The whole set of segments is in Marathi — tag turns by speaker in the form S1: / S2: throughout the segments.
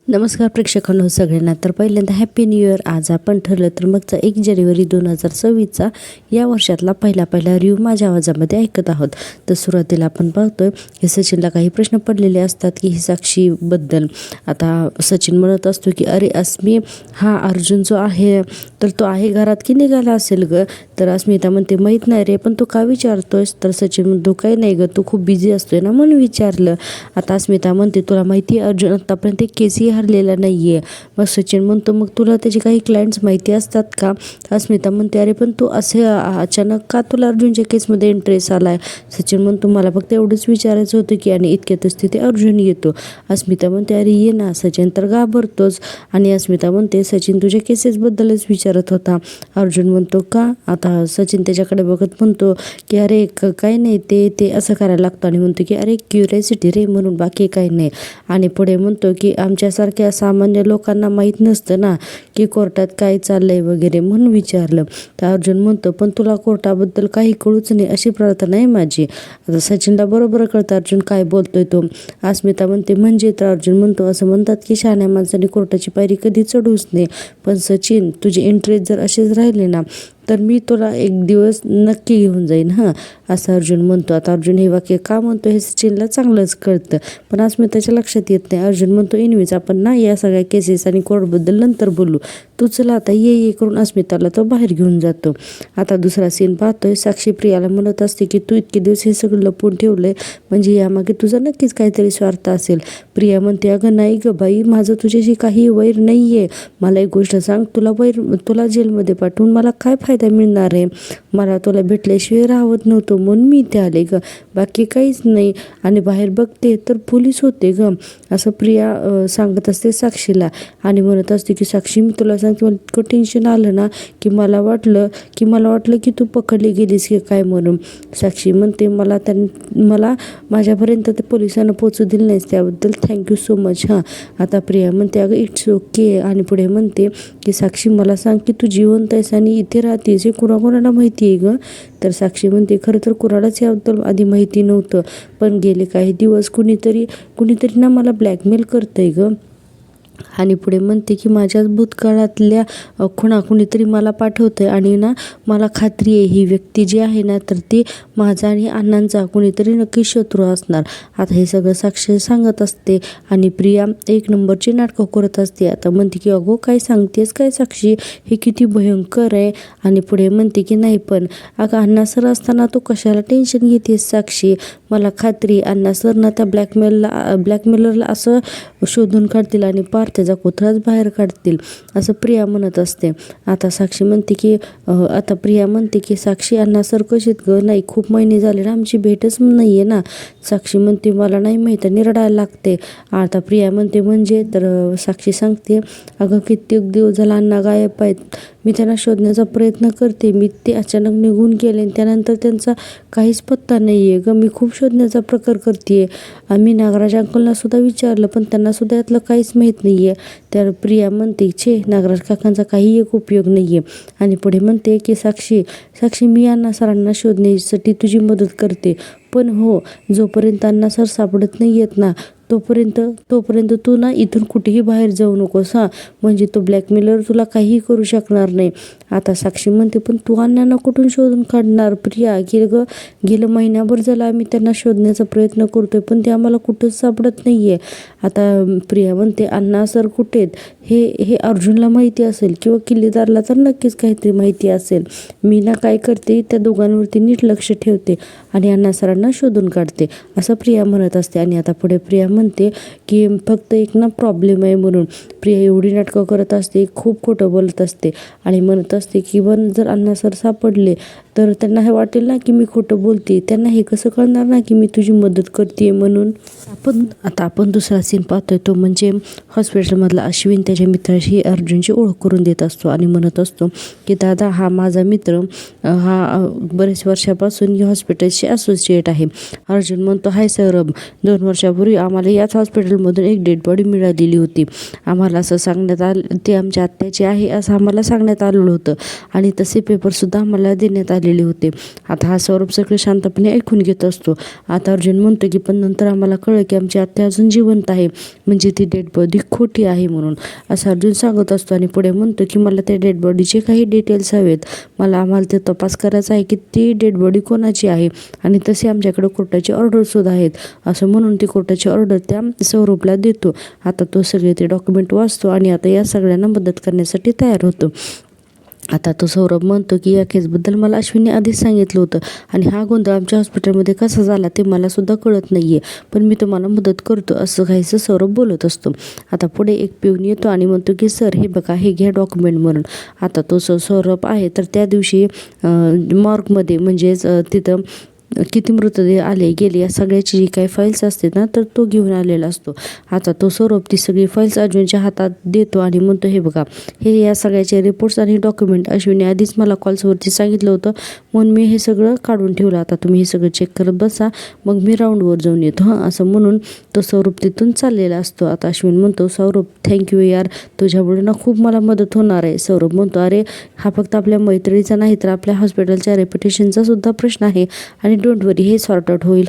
S1: नमस्कार प्रेक्षकांनो सगळ्यांना. तर पहिल्यांदा हॅपी न्यू इयर. आज आपण ठरलं तर मगचा 1 जानेवारी 2026चा या वर्षातला पहिला रिव्ह्यू माझ्या आवाजामध्ये ऐकत आहोत. तर सुरुवातीला आपण पाहतोय की सचिनला काही प्रश्न पडलेले असतात की ही साक्षीबद्दल. आता सचिन म्हणत असतो की अरे अस्मी, हा अर्जुन जो आहे तर तो आहे घरात की निघाला असेल ग. तर अस्मिता म्हणते माहीत नाही रे, पण तू का विचारतोयस. तर सचिन म्हणतो काही नाही ग, तू खूप बिझी असतोय ना म्हणून विचारलं. आता अस्मिता म्हणते तुला माहिती आहे अर्जुन आत्तापर्यंत केसही हरलेला नाही आहे. मग सचिन म्हणतो मग तुला त्याचे काही क्लायंट्स माहिती असतात का. अस्मिता म्हणते अरे पण तू असे अचानक का तुला अर्जुनच्या केसमध्ये इंटरेस्ट आला आहे. सचिन म्हणतो मला फक्त एवढंच विचारायचं होतं की, आणि इतक्यातच तिथे अर्जुन येतो. अस्मिता म्हणते अरे ये ना. सचिन तर घाबरतोच आणि अस्मिता म्हणते सचिन तुझ्या केसेसबद्दलच विचारत होता. अर्जुन म्हणतो का. आता सचिन त्याच्याकडे बघत म्हणतो की अरे काही नाही, ते असं करायला लागतं आणि म्हणतो की अरे क्युरियोसिटी रे म्हणून, बाकी काही नाही. आणि पुढे म्हणतो की आमच्यासारख्या सामान्य लोकांना माहीत नसतं ना की कोर्टात काय चाललंय वगैरे म्हणून विचारलं. तर अर्जुन म्हणतो पण तुला कोर्टाबद्दल काही कळूच नाही अशी प्रार्थना आहे माझी. आता सचिनला बरोबर कळतं अर्जुन काय बोलतोय तो. अस्मिता म्हणते म्हणजे. तर अर्जुन म्हणतो असं म्हणतात की शहाण्या माणसाने कोर्टाची पायरी कधी चढूच नये. पण सचिन तुझे इंटरेस्ट जर असेच राहिले ना तर मी तुला एक दिवस नक्की घेऊन जाईन हां, असं अर्जुन म्हणतो. आता अर्जुन हे वाक्य का म्हणतो हे सचिनला चांगलंच कळतं, पण अस्मिताच्या लक्षात येत नाही. अर्जुन म्हणतो एनिवेज आपण ना या सगळ्या केसेस आणि कोर्टबद्दल नंतर बोलू, तू चला आता ये करून अस्मिताला तो बाहेर घेऊन जातो. आता दुसरा सीन पाहतोय. साक्षी प्रियाला म्हणत असते की तू इतके दिवस हे सगळं लपवून ठेवलंय म्हणजे यामागे तुझा नक्कीच काहीतरी स्वार्थ असेल. प्रिया म्हणते अगं नाही ग बाई, माझं तुझ्याशी काही वैर नाही आहे. मला एक गोष्ट सांग, तुला जेलमध्ये पाठवून मला काय फायदा मिळणार आहे. मला तुला भेटल्याशिवाय राहत नव्हतं म्हणून मी इथे आले ग, बाकी काहीच नाही. आणि बाहेर बघते तर पोलीस होते ग, असं प्रिया सांगत असते साक्षीला. आणि म्हणत असते की साक्षी मी तुला सांगते मला इतकं टेन्शन आलं ना की मला वाटलं की तू पकडली गेलीस की काय म्हणून. साक्षी म्हणते मला माझ्यापर्यंत ते पोलिसांना पोचू दिलं नाहीस त्याबद्दल थँक्यू सो मच हां. आता प्रिया म्हणते अगं इट्स ओके. आणि पुढे म्हणते की साक्षी मला सांग की तू जिवंत आहेस आणि इथे राहतेस हे कुणाकुणाला माहिती आहे ग. तर साक्षी म्हणते खरं तर कुणालाच याबद्दल आधी माहिती नव्हतं, पण गेले काही दिवस कुणीतरी ना मला ब्लॅकमेल करतंय ग. आणि पुढे म्हणते की माझ्या भूतकाळातल्या खुणा कुणीतरी मला पाठवतंय आणि ना मला खात्री आहे ही व्यक्ती जी आहे ना तर ती माझा आणि अण्णांचा कुणीतरी नक्की शत्रू असणार. आता हे सगळं साक्षी सांगत असते आणि प्रिया एक नंबरची नाटकं करत असते. आता म्हणते की अगो काय सांगतेस काय साक्षी, हे किती भयंकर आहे. आणि पुढे म्हणते की नाही पण अगं अण्णा सर असताना तू कशाला टेन्शन घेतेस साक्षी, मला खात्री अण्णा सर ना त्या ब्लॅकमेलरला असं शोधून काढतील आणि पार त्याचा कोथळाच बाहेर काढतील असं प्रिया म्हणत असते. आता प्रिया म्हणते की साक्षी अण्णा सर कशीत ग. नाही खूप महिने झाले ना आमची भेटच नाही आहे ना. साक्षी म्हणते मला नाही माहीत आणि रडायला लागते. आता प्रिया म्हणते म्हणजे. तर साक्षी सांगते अगं कित्येक दिवस झाला अण्णा गायब आहेत, मी त्यांना शोधण्याचा प्रयत्न करते. मी ते अचानक निघून गेले आणि त्यानंतर त्यांचा काहीच पत्ता नाही आहे ग. मी खूप शोधण्याचा प्रकार करते. आम्ही नागराज अंकलना सुद्धा विचारलं पण त्यांना सुद्धा यातलं काहीच माहीत नाही आहे. तर प्रिया म्हणते छे नागराज काकांचा काही एक उपयोग नाही आहे. आणि पुढे म्हणते की साक्षी मी अण्णा सरांना शोधण्यासाठी तुझी मदत करते, पण हो जोपर्यंत अण्णा सर सापडत नाही आहेत ना तोपर्यंत तू ना इथून कुठेही बाहेर जाऊ नकोस हां, म्हणजे तो ब्लॅकमेलर तुला काहीही करू शकणार नाही. आता साक्षी म्हणते पण तू अण्णांना कुठून शोधून काढणार प्रिया, गेलं महिनाभर झाला आम्ही त्यांना शोधण्याचा प्रयत्न करतोय पण ते आम्हाला कुठंच सापडत नाही आहे. आता प्रिया म्हणते अण्णा सर कुठे आहेत हे अर्जुनला माहिती असेल किंवा किल्लेदारला तर नक्कीच काहीतरी माहिती असेल. मी ना काय करते त्या दोघांवरती नीट लक्ष ठेवते आणि अण्णा सरांना शोधून काढते असं प्रिया म्हणत असते. आणि आता पुढे प्रिया म्हणते की फक्त एक ना प्रॉब्लेम आहे म्हणून. प्रिया एवढी नाटकं करत असते, खूप खोटं बोलत असते आणि म्हणत असते की पण जर अण्णा सर सापडले तर त्यांना हे वाटेल ना की मी खोटं बोलते, त्यांना हे कसं कळणार ना की मी तुझी मदत करते म्हणून. आपण दुसरा सीन पाहतोय तो म्हणजे हॉस्पिटलमधला अश्विन त्याच्या मित्राशी अर्जुनची ओळख करून देत असतो आणि म्हणत असतो की दादा हा माझा मित्र, हा बरेच वर्षापासून या हॉस्पिटलशी असोसिएट आहे. अर्जुन म्हणतो हाय सौरभ, 2 वर्षापूर्वी आम्हाला याच हॉस्पिटलमधून एक डेड बॉडी मिळालेली होती. आम्हाला असं सांगण्यात आलं ते आमच्या आत्याचे आहे असं आम्हाला सांगण्यात आलेलं होतं आणि तसे पेपरसुद्धा आम्हाला देण्यात आले आलेले होते. आता हा सौरभ सगळं शांतपणे ऐकून घेत असतो. आता अर्जुन म्हणतो की पण नंतर आम्हाला कळलं की आमची आत्या अजून जिवंत आहे, म्हणजे ती डेड बॉडी खोटी आहे म्हणून असं अर्जुन सांगत असतो. आणि पुढे म्हणतो की मला त्या डेड बॉडीचे काही डिटेल्स हवेत, आम्हाला ते तपास करायचा आहे की ती डेड बॉडी कोणाची आहे, आणि तसे आमच्याकडे कोर्टाची ऑर्डर सुद्धा आहेत. असं म्हणून ती कोर्टाची ऑर्डर त्या सौरभला देतो. आता तो सगळे ते डॉक्युमेंट वाचतो आणि आता या सगळ्यांना मदत करण्यासाठी तयार होतो. आता तो सौरभ म्हणतो की या केसबद्दल मला अश्विनने आधीच सांगितलं होतं, आणि हा गोंधळ आमच्या हॉस्पिटलमध्ये कसा झाला ते मला सुद्धा कळत नाही आहे, पण मी तुम्हाला मदत करतो, असं काहीसं सौरभ बोलत असतो. आता पुढे एक पिऊन येतो आणि म्हणतो की सर हे बघा, हे घ्या डॉक्युमेंट म्हणून. आता तो सौरभ आहे तर त्या दिवशी मॉर्गमध्ये म्हणजेच तिथं किती मृतदेह आले गेले या सगळ्याची जी काही फाईल्स असते ना, तर तो घेऊन आलेला असतो. आता तो सौरभ ती सगळी फाईल्स अर्जुनच्या हातात देतो आणि म्हणतो हे बघा, हे या सगळ्याचे रिपोर्ट्स आणि डॉक्युमेंट अश्विनने आधीच मला कॉल्सवरती सांगितलं होतं, म्हणून मी हे सगळं काढून ठेवलं. आता तुम्ही हे सगळं चेक करत बसा, मग मी राऊंडवर जाऊन येतो असं म्हणून तो सौरभ तिथून चाललेला असतो. आता अश्विन म्हणतो सौरभ थँक्यू यार, तुझ्यामुळे ना खूप मला मदत होणार आहे. सौरभ म्हणतो अरे हा फक्त आपल्या मैत्रिणीचा नाही तर आपल्या हॉस्पिटलच्या रेप्युटेशनचा सुद्धा प्रश्न आहे, आणि डोंट वरी हे सॉर्ट आउट होईल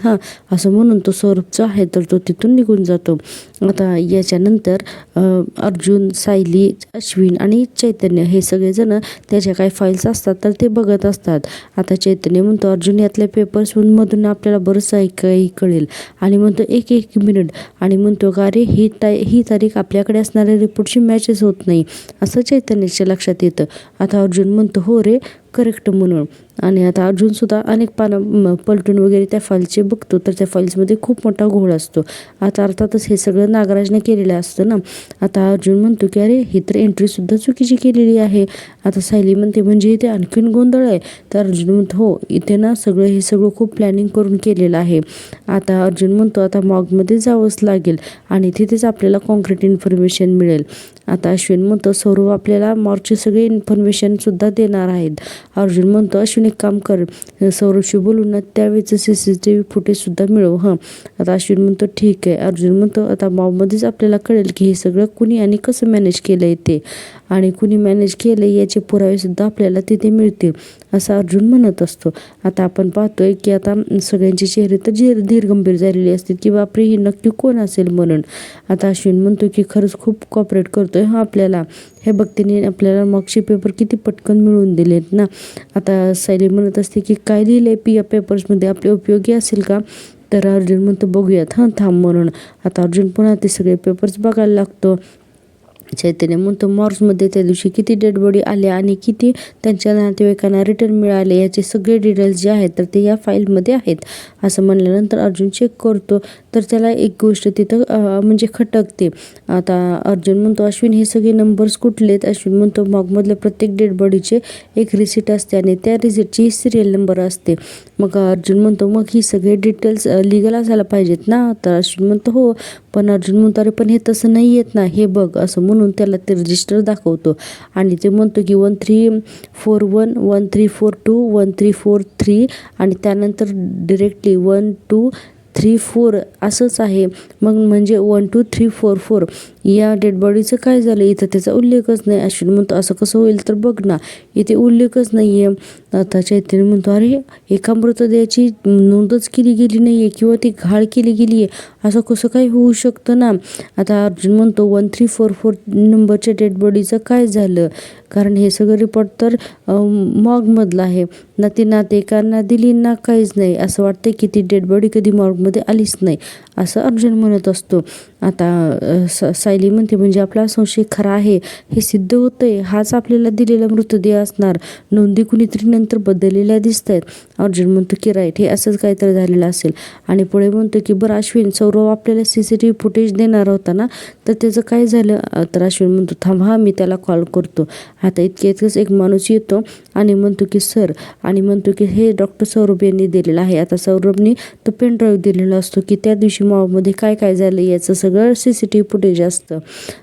S1: असं म्हणून तो सौरभचा आहे तर तो तिथून निघून जातो. आता याच्यानंतर अर्जुन, सायली, अश्विन आणि चैतन्य हे सगळेजण त्याच्या काही फाईल्स असतात तर ते बघत असतात. आता चैतन्य म्हणतो अर्जुन यातल्या पेपर्समधून आपल्याला बरंच काही कळेल, आणि म्हणतो एक मिनिट, आणि म्हणतो का अरे ही तारीख आपल्याकडे असणाऱ्या रिपोर्टशी मॅचच होत नाही असं चैतन्याच्या लक्षात येतं. आता अर्जुन म्हणतो हो रे करेक्ट म्हणून. आणि आता अर्जुनसुद्धा अनेक पानं पलटून वगैरे त्या फाईलचे बघतो तर त्या फाईल्समध्ये खूप मोठा घोळ असतो. आता अर्थातच हे सगळं नागराजने केलेलं असतं ना. आता अर्जुन म्हणतो की अरे ही तर एंट्रीसुद्धा चुकीची केलेली आहे. आता सायली म्हणते म्हणजे इथे आणखीन गोंधळ आहे. तर अर्जुन म्हणतो हो इथे ना हे सगळं खूप प्लॅनिंग करून केलेलं आहे. आता अर्जुन म्हणतो आता मॉगमध्ये जावंच लागेल आणि तिथेच आपल्याला कॉन्क्रीट इन्फॉर्मेशन मिळेल. आता अश्विन म्हणतो सौरभ आपल्याला मॉर्गची सगळी इन्फॉर्मेशनसुद्धा देणार आहेत. अर्जुन म्हणतो अश्विन एक काम कर, सौरभशी बोलून ना त्यावेळेचं CCTV फुटेजसुद्धा मिळव आता अश्विन म्हणतो ठीक आहे. अर्जुन म्हणतो आता मॉबमध्येच आपल्याला कळेल की हे सगळं कुणी आणि कसं मॅनेज केलं आहे ते, आणि कुणी मॅनेज केलं याचे पुरावेसुद्धा आपल्याला तिथे मिळतील असं अर्जुन म्हणत असतो. आता आपण पाहतोय की आता सगळ्यांचे चेहरे तर धीर गंभीर झालेले असतील की बापरे ही नक्की कोण असेल म्हणून. आता अश्विन म्हणतो की खरंच खूप कॉपरेट करतोय आपल्याला, हे बघ तिने आपल्याला मॉकचे पेपर किती पटकन मिळवून दिलेत ना. आता सायली म्हणत असते की काय लिहिलंय या पेपर्समध्ये, आपल्या उपयोगी असेल का. तर अर्जुन म्हणतो बघूयात थांब म्हणून. आता अर्जुन पुन्हा ते सगळे पेपर्स बघायला लागतो. चैतन्य म्हणतो मॉर्समध्ये त्या दिवशी किती डेड बॉडी आल्या आणि किती त्यांच्या नातेवाईकांना रिटर्न मिळाले याचे सगळे डिटेल्स जे आहेत तर ते या फाईलमध्ये आहेत असं म्हणल्यानंतर अर्जुन चेक करतो तर त्याला एक गोष्ट तिथं म्हणजे खटकते. आता अर्जुन म्हणतो अश्विन हे सगळे नंबर्स कुठले आहेत. अश्विन म्हणतो मॉगमधल्या प्रत्येक डेड बॉडीचे एक रिसिट असते आणि त्या रिसिटची सिरियल नंबर असते. मग अर्जुन म्हणतो मग ही सगळे डिटेल्स लिगल असायला पाहिजेत ना. तर अश्विन म्हणतो हो, पण अर्जुन म्हणतो अरे पण हे तसं नाही येत ना, हे बघ असं म्हणून त्याला ते रजिस्टर दाखवतो आणि ते म्हणतो की 1341 1342 1343 आणि त्यानंतर डिरेक्टली 1234 असंच आहे. मग म्हणजे 12344 या डेड बॉडीचं काय झालं, इथं त्याचा उल्लेखच नाही. अश्विन म्हणतो असं कसं होईल, तर बघ ना इथे उल्लेखच नाही आहे. आता चैतन्य म्हणतो अरे एका मृतदेहाची नोंदच केली गेली नाही आहे किंवा ती घाळ केली गेली आहे, असं कसं काय होऊ शकतं ना. आता अर्जुन म्हणतो 1344 नंबरच्या डेड बॉडीचं काय झालं, कारण हे सगळं रिपोर्ट तर मॉर्गमधलं आहे ना, ती नातेवाईकांना दिली ना काहीच नाही. असं वाटतं की ती डेड बॉडी कधी मॉर्गमध्ये आलीच नाही असं अर्जुन म्हणत असतो. आता सायली म्हणते म्हणजे आपला संशय खरा आहे, हे सिद्ध होतंय, हाच आपल्याला दिलेला मृतदेह असणार, नोंदी कुणीतरी नंतर बदललेल्या दिसत आहेत. अर्जुन म्हणतो की राईट, हे असंच काहीतरी झालेलं असेल. आणि पुढे म्हणतो की बरं अश्विन, सौरभ आपल्याला CCTV फुटेज देणार होता ना, तर त्याचं काय झालं. तर अश्विन म्हणतो थांब मी त्याला कॉल करतो. आता इतकेच एक माणूस येतो आणि म्हणतो की सर, आणि म्हणतो की हे डॉक्टर सौरभ यांनी दिलेलं आहे. आता सौरभने तो पेन ड्राईव्ह दिलेला असतो की त्या दिवशी मॉबमध्ये काय काय झालं याचं सगळं CCTV फुटेज असतं.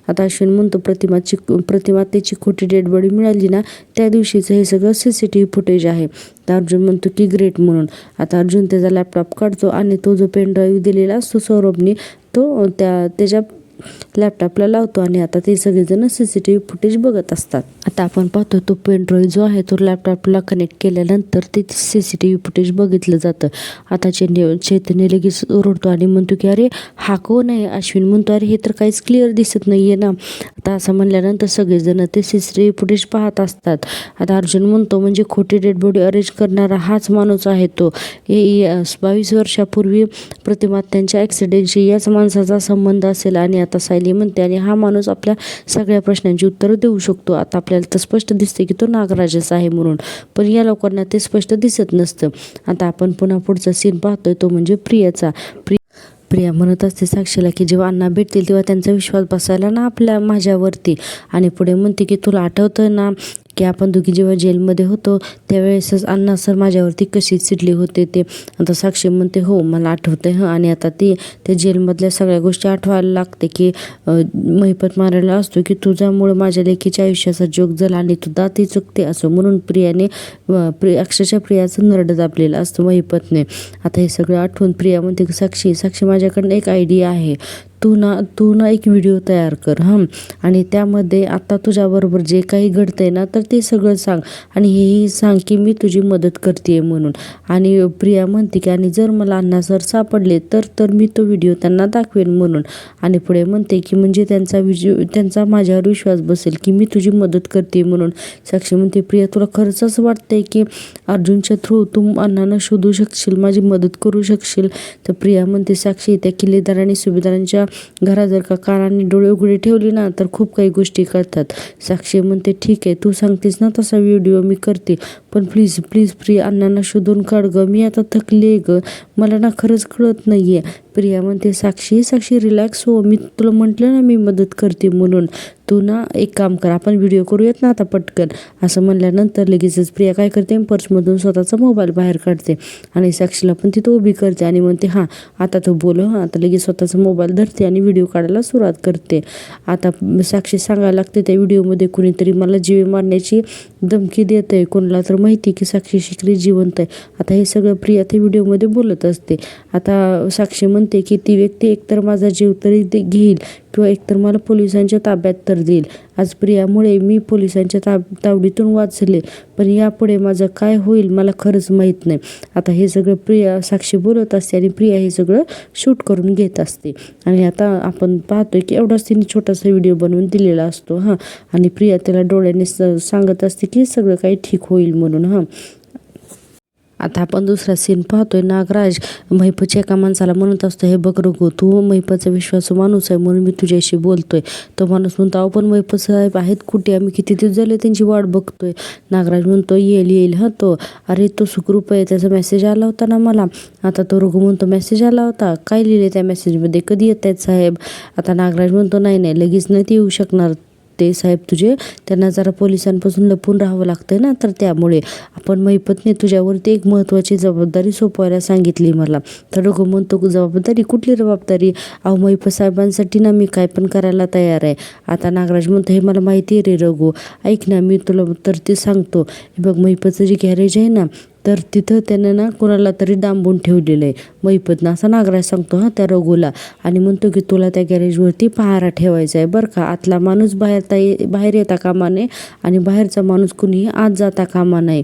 S1: आता अश्विन म्हणतो प्रतिमा त्याची खोटी डेड बॉडी मिळाली ना त्या दिवशीचं हे सगळं CCTV फुटेज आहे. तर अर्जुन म्हणतो की ग्रेट म्हणून. आता अर्जुन त्याचा लॅपटॉप काढतो आणि तो जो पेन ड्राईव्ह दिलेला असतो सौरभने तो त्याच्या लॅपटॉपला लावतो आणि आता ते सगळेजण CCTV फुटेज बघत असतात. आता आपण पाहतो तो पेन ड्राईव्ह जो आहे तो लॅपटॉपला कनेक्ट केल्यानंतर ते CCTV फुटेज बघितलं जातं. आता चैतन्य लगेच ओरडतो आणि म्हणतो की अरे हा कोण आहे. अश्विन म्हणतो अरे हे तर काहीच क्लिअर दिसत नाहीये ना. आता असं म्हणल्यानंतर सगळेजण ते CCTV फुटेज पाहत असतात. आता अर्जुन म्हणतो म्हणजे खोटी डेड बॉडी अरेंज करणारा हाच माणूस आहे तो. 22 वर्षापूर्वी प्रतिमात्यांच्या ॲक्सिडेंटशी याच माणसाचा संबंध असेल. आणि आता सायली म्हणते आणि हा माणूस आपल्या सगळ्या प्रश्नांची उत्तरं देऊ शकतो. आता आपल्याला तर स्पष्ट दिसते की तो नागराजच आहे म्हणून, पण या लोकांना ते स्पष्ट दिसत नसतं. आता आपण पुन्हा पुढचा सीन पाहतोय तो म्हणजे प्रियाचा. प्रिया म्हणत असते साक्षीला की जेव्हा अण्णा भेटतील तेव्हा त्यांचा विश्वास बसायला ना माझ्यावरती. आणि पुढे म्हणते की तुला आठवतं ना की आपण दोघी जेव्हा जेलमध्ये होतो त्यावेळेसच अण्णा सर माझ्यावरती कशी चिडले होते ते. आता साक्षी म्हणते हो मला आठवतंय आणि आता त्या जेलमधल्या सगळ्या गोष्टी आठवायला लागते की महिपत मारायला असतो की तुझ्यामुळे माझ्या लेकीच्या आयुष्याचा जोग झाला आणि तू दाती चुकते असं म्हणून प्रियाने अक्षरशः प्रियाचं नरड दाबलेलं असतं महिपतने. आता हे सगळं आठवून प्रिया म्हणते की साक्षी माझ्याकडनं एक आयडिया आहे. तू ना एक व्हिडिओ तयार कर आणि त्यामध्ये आता तुझ्याबरोबर जे काही घडतंय ना तर ते सगळं सांग आणि हेही सांग की मी तुझी मदत करते म्हणून. आणि प्रिया म्हणते की आणि जर मला अण्णा सर सापडले तर मी तो व्हिडिओ त्यांना दाखवेन म्हणून. आणि पुढे म्हणते की म्हणजे त्यांचा माझ्यावर विश्वास बसेल की मी तुझी मदत करते म्हणून. साक्षी म्हणते प्रिया तुला खरंच असं वाटतंय की अर्जुनच्या थ्रू तू अण्णांना शोधू शकशील, माझी मदत करू शकशील. तर प्रिया म्हणते साक्षी त्या किल्लेदार आणि सुभेदारांच्या घरात जर का कानाने डोळे उघडे ठेवले ना तर खूप काही गोष्टी कळतात. साक्षी म्हणते ठीक आहे तू सांगतेस ना तसा व्हिडिओ मी करते, पण प्लीज प्रिया अण्णांना शोधून काढ ग, मी आता थकले ग, मला ना खरंच कळत नाहीये. प्रिया म्हणते साक्षी रिलॅक्स हो, मी तुला म्हटलं ना मी मदत करते म्हणून. तू ना एक काम कर आपण व्हिडिओ करूयात ना आता पटकन. असं म्हणल्यानंतर लगेचच प्रिया काय करते पर्समधून स्वतःचा मोबाईल बाहेर काढते आणि साक्षीला पण तिथं उभी करते आणि म्हणते हां आता तो बोल. आता लगेच स्वतःचा मोबाईल धरते आणि व्हिडिओ काढायला सुरुवात करते. आता साक्षी सांगायला लागते त्या व्हिडिओमध्ये कुणीतरी मला जीवे मारण्याची धमकी देत आहे, कोणाला तर माहिती की साक्षी शिकली जिवंत आहे. आता हे सगळं प्रिया त्या व्हिडिओमध्ये बोलत असते. आता साक्षी म्हणते की ती व्यक्ती एकतर माझा जीव तरी घेईल किंवा एकतर मला पोलिसांच्या ताब्यात तर देईल. आज प्रियामुळे मी पोलिसांच्या तावडीतून वाचले, पण यापुढे माझं काय होईल मला खरंच माहीत नाही. आता हे सगळं साक्षी बोलत असते आणि प्रिया हे सगळं शूट करून घेत असते. आणि आता आपण पाहतोय की एवढाच तिने छोटासा व्हिडिओ बनवून दिलेला असतो आणि प्रिया त्याला डोळ्याने सांगत असते की सगळं काही ठीक होईल म्हणून. आता आपण दुसरा सीन पाहतोय. नागराज महिपतच्या एका माणसाला म्हणत असतो हे बघ रघु तू महिपतचा विश्वासू माणूस आहे म्हणून मी तुझ्याशी बोलतोय. तो माणूस म्हणतो अहो पण महिपत साहेब आहेत कुठे, आम्ही किती दिवस झाले त्यांची वाट बघतोय. नागराज म्हणतो येईल तो. अरे तो सुखरूप आहे, त्याचा मेसेज आला होता ना मला. आता तो रघु म्हणतो मेसेज आला होता, काय लिहिले त्या मेसेजमध्ये, कधी येत आहेत साहेब. आता नागराज म्हणतो नाही लगेच नाही ते येऊ शकणार ते साहेब तुझे, त्यांना जरा पोलिसांपासून लपून राहावं लागतंय ना तर त्यामुळे. आपण महिपतने तुझ्यावरती एक महत्त्वाची जबाबदारी सोपवायला सांगितली मला. तर रघु म्हणतो जबाबदारी कुठली जबाबदारी, अहो महिपत साहेबांसाठी ना मी काय पण करायला तयार आहे. आता नागराज म्हणतो हे मला माहिती आहे रे रघु, ऐक ना मी तुला तर ते सांगतो. हे बघ महिपतचं जे गॅरेज आहे ना तर तिथं त्यानं ना कोणाला तरी डांबून ठेवलेलं आहे महिपतनं, असा नागराज सांगतो त्या रघुला. आणि म्हणतो की तुला त्या गॅरेजवरती पहारा ठेवायचा आहे बरं का. आतला माणूस बाहेर येता कामा नये आणि बाहेरचा माणूस कुणीही आत जाता कामा नये.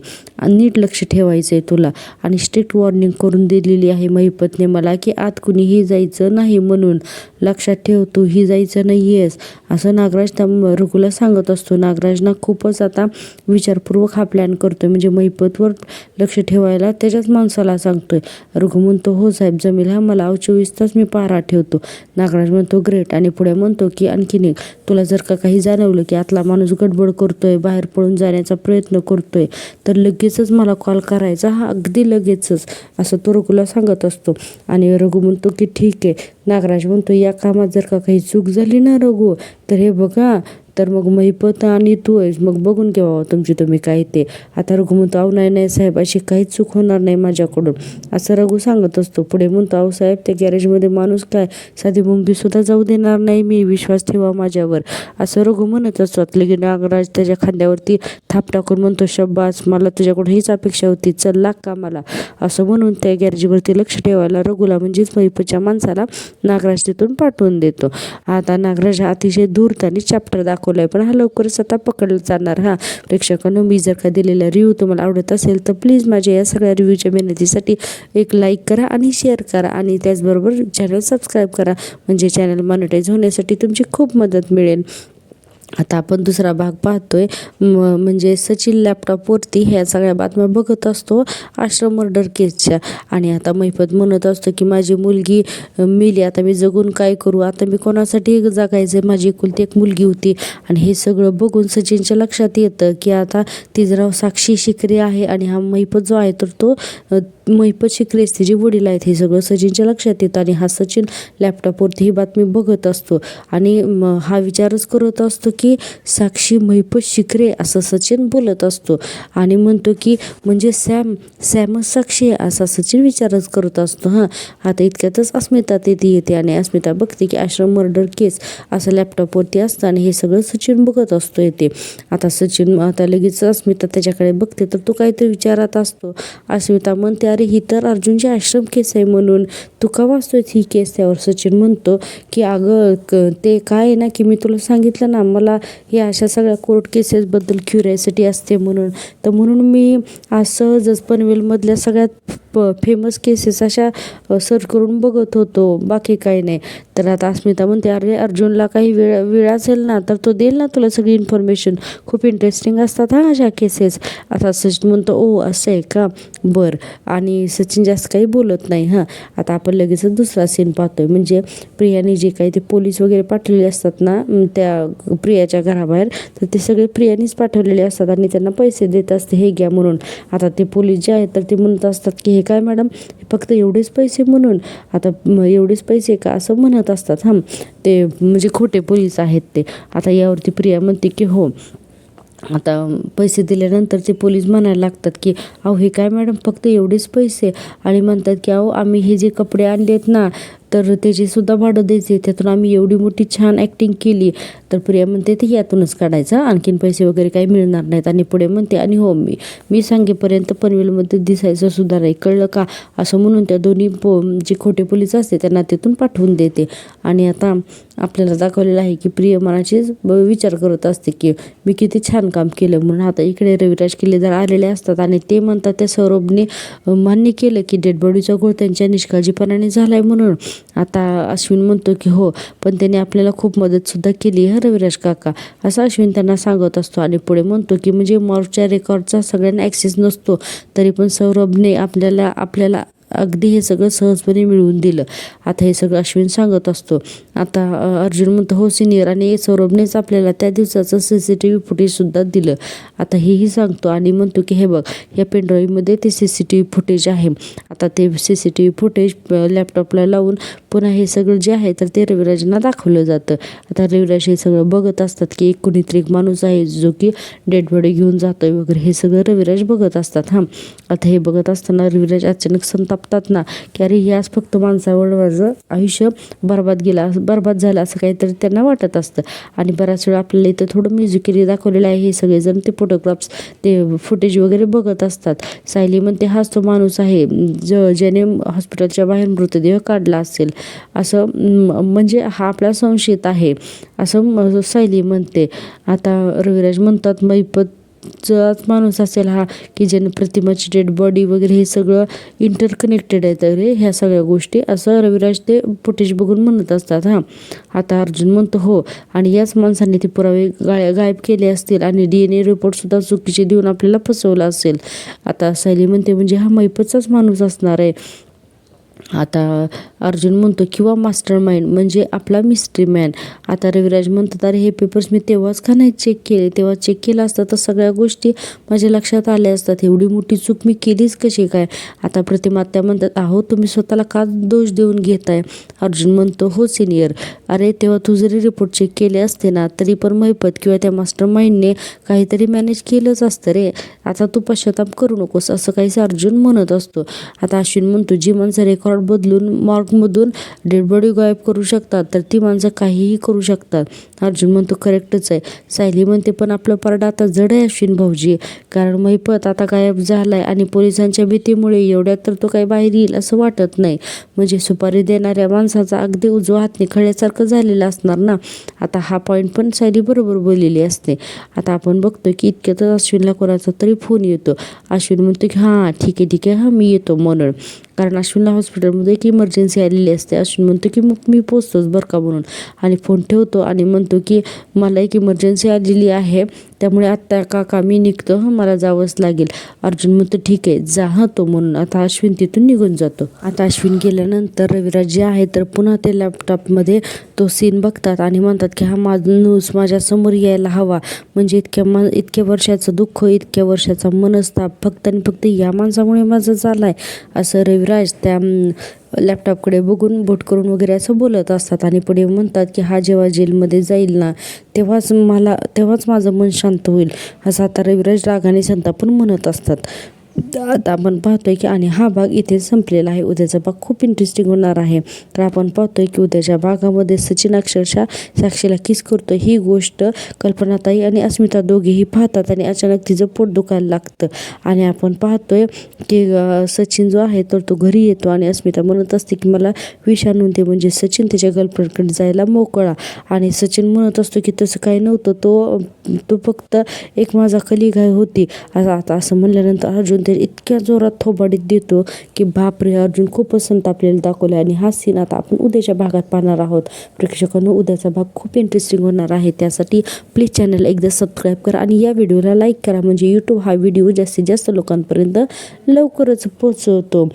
S1: नीट लक्ष ठेवायचं आहे तुला. आणि स्ट्रिक्ट वॉर्निंग करून दिलेली आहे महिपतने मला की आत कुणीही जायचं नाही म्हणून, लक्षात ठेव तू ही जायचं नाही आहेस, असं नागराज त्या रघुला सांगत असतो. नागराज ना खूपच आता विचारपूर्वक हा प्लॅन करतोय, म्हणजे महिपतवर लक्ष ठेवायला त्याच्याच माणसाला सांगतोय. रघु म्हणतो हो साहेब जमेल मला, 24 तास मी पहारा ठेवतो. नागराज म्हणतो ग्रेट. आणि पुढे म्हणतो की आणखीन एक, तुला जर का काही जाणवलं की आतला माणूस गडबड करतोय, बाहेर पळून जाण्याचा प्रयत्न करतोय तर लगेचच मला कॉल करायचा, अगदी लगेचच, असं तो रघुला सांगत असतो. आणि रघु म्हणतो की ठीक आहे. नागराज म्हणतो या कामात जर का काही चूक झाली ना रघु तर हे बघा तर मग महिपत आणि तू आहेस, मग बघून घ्या बाबा तुमची तुम्ही काय ते. आता रघु म्हणतो, अहो नाही साहेब, अशी काहीच चूक होणार नाही माझ्याकडून, असं रघु सांगत असतो. पुढे म्हणतो, अहो साहेब, त्या गॅरेजमध्ये माणूस काय साधी मुंगी सुद्धा जाऊ देणार नाही मी, विश्वास ठेवा माझ्यावर, असं रघु म्हणत असतो. लगेच नागराज त्याच्या खांद्यावरती थाप टाकून म्हणतो, शब्बास, मला तुझ्याकडून हीच अपेक्षा होती, चल लाग कामाला, असं म्हणून त्या गॅरेजवरती लक्ष ठेवायला रघुला म्हणजेच महिपतच्या माणसाला नागराज तिथून पाठवून देतो. आता नागराज हा अतिशय धूर्ताने चॅप्टर दाखवलाय, पण हा लवकरच आता पकडला जाणार. हा प्रेक्षकांनो, मी जर का दिलेला रिव्ह्यू तुम्हाला आवडत असेल तर प्लीज माझ्या या सगळ्या रिव्ह्यूच्या मेहनतीसाठी एक लाईक करा आणि शेअर करा आणि त्याचबरोबर चॅनल सबस्क्राईब करा, म्हणजे चॅनल मॉनिटाईज होण्यासाठी तुमची खूप मदत मिळेल. आता आपण दुसरा भाग पाहतोय, म्हणजे सचिन लॅपटॉपवरती ह्या सगळ्या बातम्या बघत असतो आश्रम मर्डर केसच्या. आणि आता महिपत म्हणत असतो की माझी मुलगी मेली, आता मी जगून काय करू, आता मी कोणासाठी जगायचं, माझी एकुलती एक मुलगी होती. आणि हे सगळं बघून सचिनच्या लक्षात येतं की आता ती जरा साक्षी शिकरे आहे आणि हा महिपत जो आहे तर तो महिपत शिकरेच तिचे वडील आहेत, हे सगळं सचिनच्या लक्षात येतं. आणि हा सचिन लॅपटॉपवरती ही बातमी बघत असतो आणि हा विचारच करत असतो की साक्षी महिपत शिकरे, असं सचिन बोलत असतो आणि म्हणतो की म्हणजे सॅमच साक्षी आहे, असा सचिन विचारच करत असतो. आता इतक्यातच अस्मिता तिथे येते आणि अस्मिता बघते की आश्रम मर्डर केस असं लॅपटॉपवरती असतं आणि हे सगळं सचिन बघत असतो येते. आता सचिन आता लगेच अस्मिता त्याच्याकडे बघते तर तो काहीतरी विचारत असतो. अस्मिता म्हणते, अरे ही तर अर्जुनची आश्रम केस आहे, म्हणून तू का वाचतोय ही केस. त्यावर सचिन म्हणतो की अगं ते काय आहे ना की मी तुला सांगितलं ना, मला या अशा सगळ्या कोर्ट केसेसबद्दल क्युरिओसिटी असते, म्हणून मी आज सहजच पनवेलमधल्या सगळ्यात फेमस केसेस अशा सर्च करून बघत होतो, बाकी काही नाही. तर आता अस्मिता म्हणते, अरे अर्जुनला काही वेळ असेल ना तर तो देईल ना तुला सगळी इन्फॉर्मेशन, खूप इंटरेस्टिंग असतात अशा केसेस. आता सचिन म्हणतो, ओ असं आहे का, बरं. आणि सचिन जास्त काही बोलत नाही. आता आपण लगेचच दुसरा सीन पाहतोय, म्हणजे प्रियाने जे काही ते पोलीस वगैरे पाठवलेले असतात ना त्या प्रियाच्या घराबाहेर, तर ते सगळे प्रियानेच पाठवलेले असतात आणि त्यांना पैसे देत असते, हे घ्या म्हणून. आता ते पोलीस जे आहेत तर ते म्हणत असतात की हे काय मॅडम, फक्त एवढेच पैसे म्हणून, आता एवढेच पैसे का, असं म्हणत असतात. ते म्हणजे खोटे पोलीस आहेत ते. आता यावरती प्रिया म्हणते की हो. आता पैसे दिल्यानंतर ते पोलीस म्हणायला लागतात की अहो हे काय मॅडम, फक्त एवढेच पैसे, आणि म्हणतात की अहो आम्ही हे जे कपडे आणलेत ना तर त्याचे सुद्धा भाडं द्यायचे, त्यातून आम्ही एवढी मोठी छान ॲक्टिंग केली. तर प्रिया म्हणते ते यातूनच काढायचं, आणखीन पैसे वगैरे काही मिळणार नाहीत. आणि पुढे म्हणते, आणि हो मी सांगेपर्यंत पनवेलमध्ये दिसायचं सुद्धा नाही, कळलं का, असं म्हणून त्या दोन्ही जे खोटे पोलीस असते त्यांना तिथून पाठवून देते. आणि आता आपल्याला दाखवलेलं आहे की प्रिया मनाचीच विचार करत असते की मी किती छान काम केलं म्हणून. आता इकडे रविराज किल्लेदार आलेले असतात आणि ते म्हणतात त्या सौरभने मान्य केलं की डेड बॉडीचा घोळ त्यांच्या निष्काळजीपणाने झालाय म्हणून. आता अश्विन म्हणतो की हो, पण त्याने आपल्याला खूप मदतसुद्धा केली रविराज काका, असं अश्विन त्यांना सांगत असतो. आणि पुढे म्हणतो की म्हणजे मॉर्चच्या रेकॉर्डचा सगळ्यांना ॲक्सेस नसतो, तरी पण सौरभने आपल्याला अगदी हे सगळं सहजपणे मिळवून दिलं. आता हे सगळं अश्विन सांगत असतो. आता अर्जुन म्हणतो, हो सिनियर, आणि सौरभनेच आपल्याला त्या दिवसाचं CCTV फुटेजसुद्धा दिलं. आता हेही सांगतो आणि म्हणतो की हे बघ, या पेनड्राईव्हमध्ये ते CCTV फुटेज आहे. आता ते CCTV फुटेज लॅपटॉपला लावून पुन्हा हे सगळं जे आहे तर ते रविराजांना दाखवलं जातं. आता रविराज हे सगळं बघत असतात की एक कुणीतरी एक माणूस आहे जो की डेड बॉडी घेऊन जातोय वगैरे, हे सगळं रविराज बघत असतात. आता हे बघत असताना रविराज अचानक संतापतात ना की अरे याच फक्त माणसावर माझं आयुष्य बरबाद झालं असं काहीतरी त्यांना वाटत असतं. आणि बराच वेळ आपल्याला इथं थोडं म्युझिकली दाखवलेलं आहे. हे सगळेजण ते फोटोग्राफ्स ते फुटेज वगैरे बघत असतात. सायली म्हणते, हाच तो माणूस आहे ज्याने हॉस्पिटलच्या बाहेर मृतदेह काढला असेल, असं म्हणजे हा आपला संशयित आहे, असं सायली म्हणते. आता रविराज म्हणतात, महिपतचाच माणूस असेल हा की ज्याने प्रतिमाची डेड बॉडी वगैरे हे सगळं इंटरकनेक्टेड आहे तर ह्या सगळ्या गोष्टी, असं रविराज ते फुटेज बघून म्हणत असतात. आता अर्जुन म्हणतो, हो, आणि याच माणसाने ते पुरावे गायब केले असतील आणि DNA रिपोर्टसुद्धा चुकीचे देऊन आपल्याला फसवलं असेल. आता सायली म्हणते, म्हणजे हा महिपतचाच माणूस असणार आहे. आता अर्जुन म्हणतो किंवा मास्टर माइंड म्हणजे आपला मिस्ट्री मॅन. आता रविराज म्हणतात अरे हे पेपर्स मी तेव्हाच का नाही चेक केले, तेव्हा चेक केलं असतं तर सगळ्या गोष्टी माझ्या लक्षात आल्या असतात, एवढी मोठी चूक मी केलीच कशी काय. आता प्रतिमा आत्या म्हणतात अहो तुम्ही स्वतःला का दोष देऊन घेताय. अर्जुन म्हणतो हो सिनियर, अरे तेव्हा तू जरी रिपोर्ट चेक केले असते ना तरी पण महिपत किंवा त्या मास्टर माइंडने काहीतरी मॅनेज केलंच असतं रे, आता तू पश्चाताप करू नकोस, असं काहीच अर्जुन म्हणत असतो. आता अश्विन म्हणतो जी माणसं रेकॉर्ड बदलून मॉर्गमधून डेड बॉडी गायब करू शकतात तर ती माणसं काहीही करू शकतात. अर्जुन म्हणतो करेक्टच आहे. सायली म्हणते पण आपलं पारड आता जड आहे अश्विन भाऊजी, कारण महिपत आता गायब झालाय आणि पोलिसांच्या भीतीमुळे एवढ्यात तर तो काही बाहेर येईल असं वाटत नाही. म्हणजे सुपारी देणाऱ्या माणसाचा अगदी उजवा हातने खड्यासारखं झालेलं असणार ना. आता हा पॉईंट पण सायली बरोबर बोललेली असते. आता आपण बघतो की इतक्यातच अश्विनला कोणाचा तरी फोन येतो. अश्विन म्हणतो की हां ठीक आहे हां मी येतो म्हणून, कारण अश्विनला हॉस्पिटलमध्ये एक इमर्जन्सी आलेली असते. अश्विन म्हणतो की मग मी पोचतोच बरं का म्हणून, आणि फोन ठेवतो आणि म्हणतो की मला एक इमर्जन्सी आलेली आहे त्यामुळे आत्ता काका मी निघतो, मला जावंच लागेल. अर्जुन म्हणतो ठीक आहे जा हं तो म्हणून. आता अश्विन तिथून निघून जातो. आता अश्विन गेल्यानंतर रविराज जे आहे तर पुन्हा ते लॅपटॉपमध्ये तो सीन बघतात आणि म्हणतात की हा माणूस माझ्यासमोर यायला हवा, म्हणजे इतक्या वर्षाचं दुःख, इतक्या वर्षाचा मनस्ताप फक्त आणि फक्त या माणसामुळे माझं झालं आहे असं रविराज त्या लॅपटॉपकडे बघून बोट करून वगैरे असं बोलत असतात. आणि पुढे म्हणतात की हा जेव्हा जेलमध्ये जाईल ना तेव्हाच माझं मन शांत होईल असं आता रविराज रागाने संतापून म्हणत असतात. आता आपण पाहतोय की आणि हा भाग इथे संपलेला आहे. उद्याचा भाग खूप इंटरेस्टिंग होणार आहे. तर आपण पाहतोय की उद्याच्या भागामध्ये सचिन अक्षरशः साक्षीला किस करतो ही गोष्ट कल्पनाताई आणि अस्मिता दोघेही पाहतात आणि अचानक तिचं पोट दुखायला लागतं. आणि आपण पाहतोय की सचिन जो आहे तर तो घरी येतो आणि अस्मिता म्हणत असते की मला विष आणून दे, म्हणजे सचिन त्याच्या गर्लफ्रेंडकडे जायला मोकळा. आणि सचिन म्हणत असतो की तसं काही नव्हतं, तो फक्त एक माझा कलिगाय होती. आता असं म्हणल्यानंतर अर्जुन ते इतक्या जोरात थोबाडीत देतो की बापरे, अर्जुन खूपच संतापलेला दाखवला. आणि हा सीन आता आपण उद्याच्या भागात पाहणार आहोत. प्रेक्षकांनो उद्याचा भाग खूप इंटरेस्टिंग होणार आहे, त्यासाठी प्लीज चॅनल एकदा सबस्क्राईब करा आणि या व्हिडिओला लाईक करा, म्हणजे यूट्यूब हा व्हिडिओ जास्तीत जास्त लोकांपर्यंत लवकरच पोहोचवतो.